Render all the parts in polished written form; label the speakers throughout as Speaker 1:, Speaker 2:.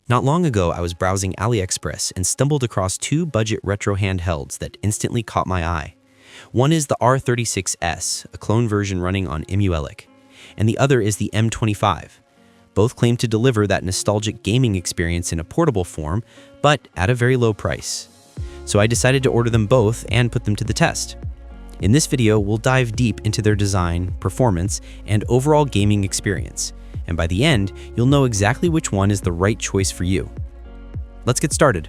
Speaker 1: Not long ago, I was browsing Aliexpress and stumbled across two budget retro handhelds that instantly caught my eye. One is the R36s, a clone version running on Emuelec, and the other is the M25. Both claim to deliver that nostalgic gaming experience in a portable form, but at a very low price. So I decided to order them both and put them to the test. In this video, we'll dive deep into their design, performance, and overall gaming experience. And by the end, you'll know exactly which one is the right choice for you. Let's get started.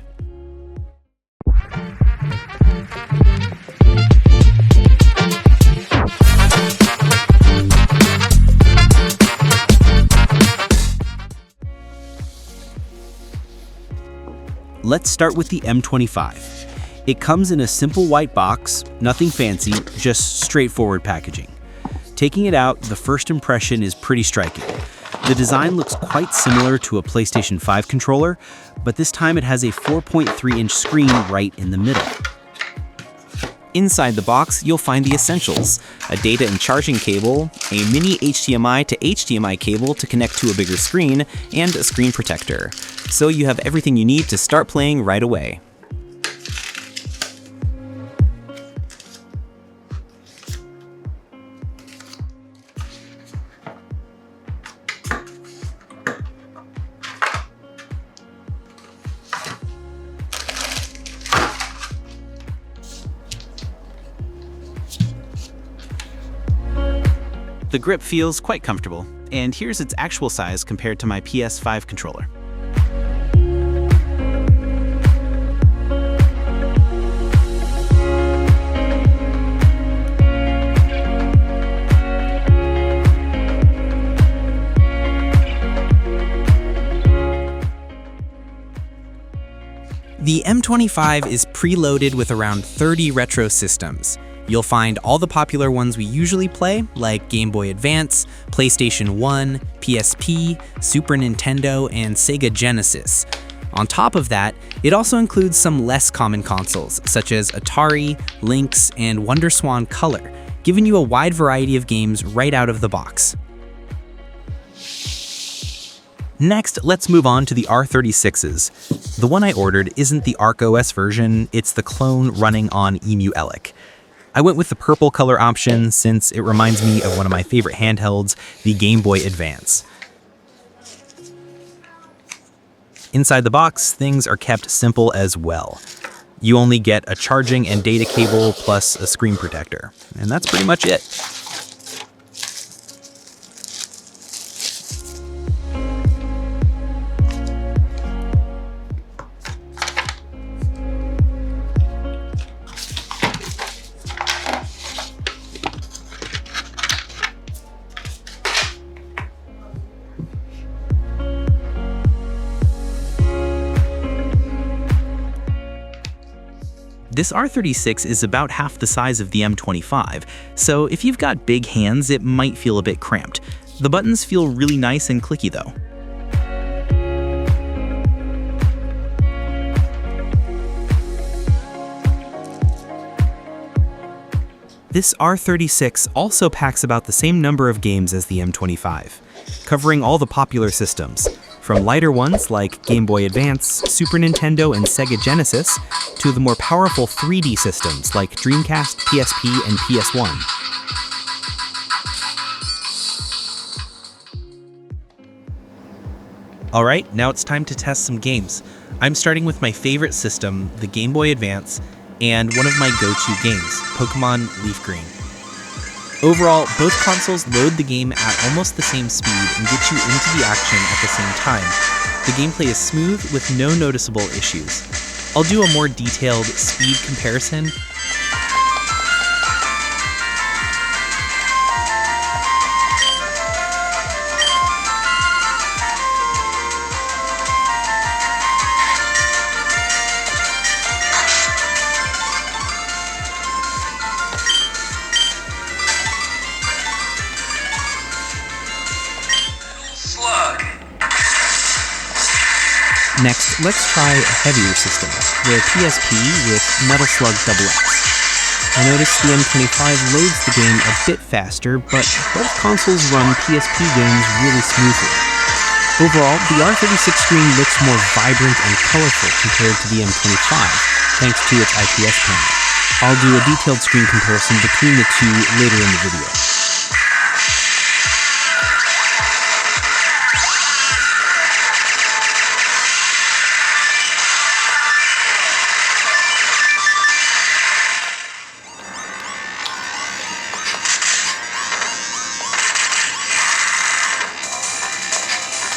Speaker 1: Let's start with the M25. It comes in a simple white box, nothing fancy, just straightforward packaging. Taking it out, the first impression is pretty striking. The design looks quite similar to a PlayStation 5 controller, but this time it has a 4.3-inch screen right in the middle. Inside the box, you'll find the essentials: a data and charging cable, a mini HDMI to HDMI cable to connect to a bigger screen, and a screen protector. So you have everything you need to start playing right away. The grip feels quite comfortable, and here's its actual size compared to my PS5 controller. The M25 is preloaded with around 30 retro systems. You'll find all the popular ones we usually play, like Game Boy Advance, PlayStation 1, PSP, Super Nintendo, and Sega Genesis. On top of that, it also includes some less common consoles, such as Atari, Lynx, and WonderSwan Color, giving you a wide variety of games right out of the box. Next, let's move on to the R36s. The one I ordered isn't the Arc OS version, it's the clone running on Emuelec. I went with the purple color option since it reminds me of one of my favorite handhelds, the Game Boy Advance. Inside the box, things are kept simple as well. You only get a charging and data cable plus a screen protector, and that's pretty much it. This R36 is about half the size of the M25, so if you've got big hands, it might feel a bit cramped. The buttons feel really nice and clicky though. This R36 also packs about the same number of games as the M25, covering all the popular systems, from lighter ones like Game Boy Advance, Super Nintendo, and Sega Genesis, to the more powerful 3D systems like Dreamcast, PSP, and PS1. Alright, now it's time to test some games. I'm starting with my favorite system, the Game Boy Advance, and one of my go-to games, Pokemon Leaf Green. Overall, both consoles load the game at almost the same speed and get you into the action at the same time. The gameplay is smooth with no noticeable issues. I'll do a more detailed speed comparison. Next, let's try a heavier system, the PSP with Metal Slug XX. I noticed the M25 loads the game a bit faster, but both consoles run PSP games really smoothly. Overall, the R36 screen looks more vibrant and colorful compared to the M25, thanks to its IPS panel. I'll do a detailed screen comparison between the two later in the video.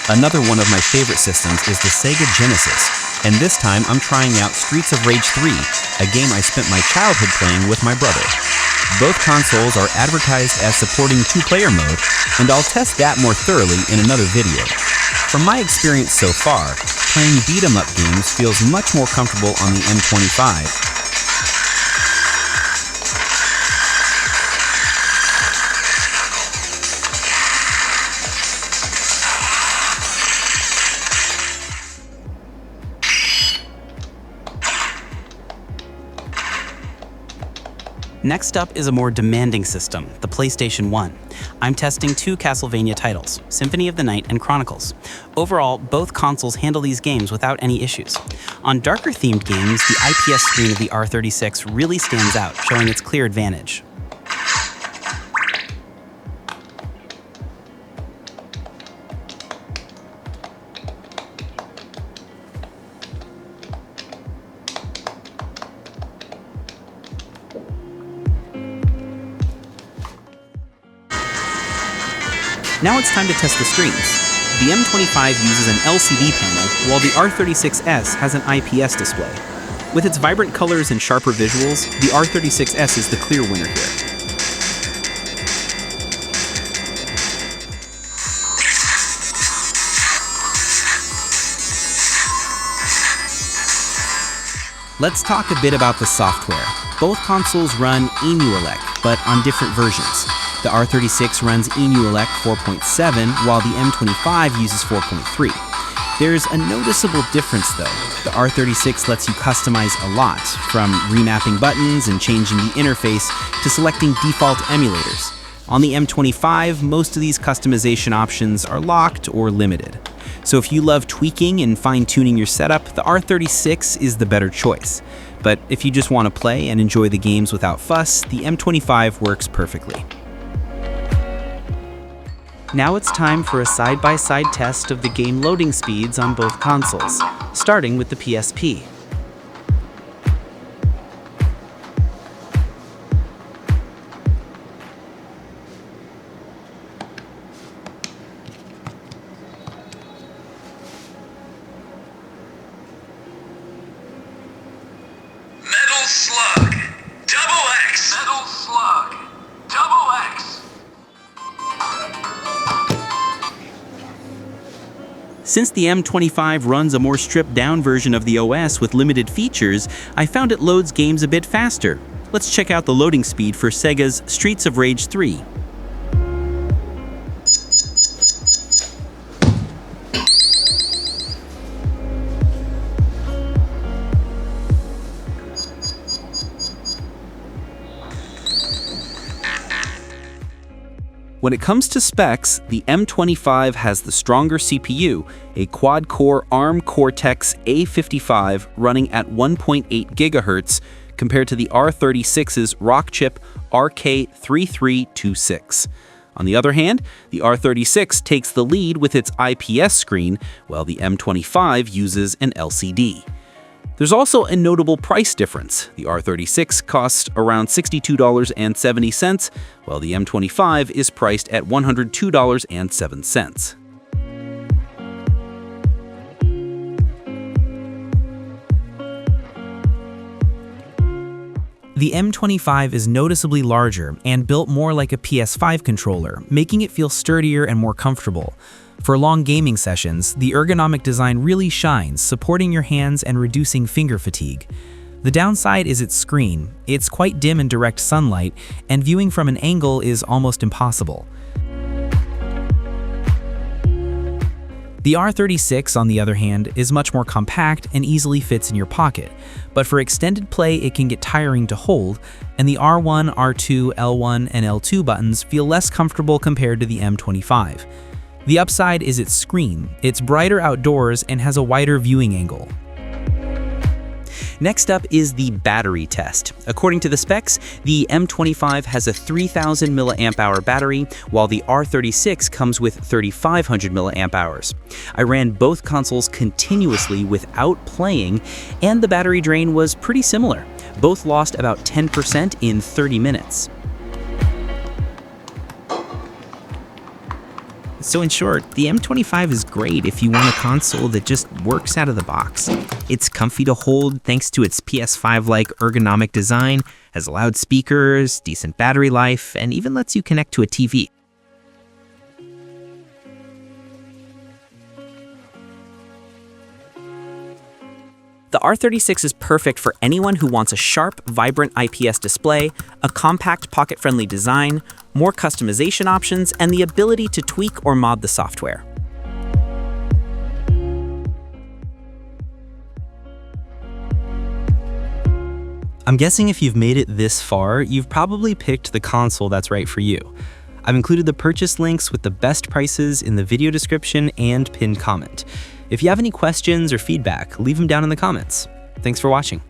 Speaker 1: Another one of my favorite systems is the Sega Genesis, and this time I'm trying out Streets of Rage 3, a game I spent my childhood playing with my brother. Both consoles are advertised as supporting two-player mode, and I'll test that more thoroughly in another video. From my experience so far, playing beat-em-up games feels much more comfortable on the M25. Next up is a more demanding system, the PlayStation 1. I'm testing two Castlevania titles, Symphony of the Night and Chronicles. Overall, both consoles handle these games without any issues. On darker themed games, the IPS screen of the R36 really stands out, showing its clear advantage. Now it's time to test the screens. The M25 uses an LCD panel, while the R36s has an IPS display. With its vibrant colors and sharper visuals, the R36s is the clear winner here. Let's talk a bit about the software. Both consoles run Emuelec, but on different versions. The R36 runs Emuelec 4.7, while the M25 uses 4.3. There's a noticeable difference though. The R36 lets you customize a lot, from remapping buttons and changing the interface to selecting default emulators. On the M25, most of these customization options are locked or limited. So if you love tweaking and fine-tuning your setup, the R36 is the better choice. But if you just want to play and enjoy the games without fuss, the M25 works perfectly. Now it's time for a side-by-side test of the game loading speeds on both consoles, starting with the PSP.
Speaker 2: Metal Slug, Double X. Metal Slug, Double X.
Speaker 1: Since the M25 runs a more stripped-down version of the OS with limited features, I found it loads games a bit faster. Let's check out the loading speed for Sega's Streets of Rage 3. When it comes to specs, the M25 has the stronger CPU, a quad-core ARM Cortex-A55 running at 1.8 GHz compared to the R36's Rockchip RK3326. On the other hand, the R36 takes the lead with its IPS screen, while the M25 uses an LCD. There's also a notable price difference. The R36 costs around $62.70, while the M25 is priced at $102.07. The M25 is noticeably larger and built more like a PS5 controller, making it feel sturdier and more comfortable. For long gaming sessions, the ergonomic design really shines, supporting your hands and reducing finger fatigue. The downside is its screen. It's quite dim in direct sunlight, and viewing from an angle is almost impossible. The R36, on the other hand, is much more compact and easily fits in your pocket, but for extended play it can get tiring to hold, and the R1, R2, L1, and L2 buttons feel less comfortable compared to the M25.
Speaker 3: The upside is its screen. It's brighter outdoors and has a wider viewing angle.
Speaker 1: Next up is the battery test. According to the specs, the M25 has a 3000 mAh battery, while the R36 comes with 3500 mAh. I ran both consoles continuously without playing, and the battery drain was pretty similar. Both lost about 10% in 30 minutes.
Speaker 3: So in short, the M25 is great if you want a console that just works out of the box. It's comfy to hold thanks to its PS5-like ergonomic design, has loud speakers, decent battery life, and even lets you connect to a TV.
Speaker 4: The R36 is perfect for anyone who wants a sharp, vibrant IPS display, a compact, pocket-friendly design, more customization options, and the ability to tweak or mod the software.
Speaker 1: I'm guessing if you've made it this far, you've probably picked the console that's right for you. I've included the purchase links with the best prices in the video description and pinned comment. If you have any questions or feedback, leave them down in the comments. Thanks for watching.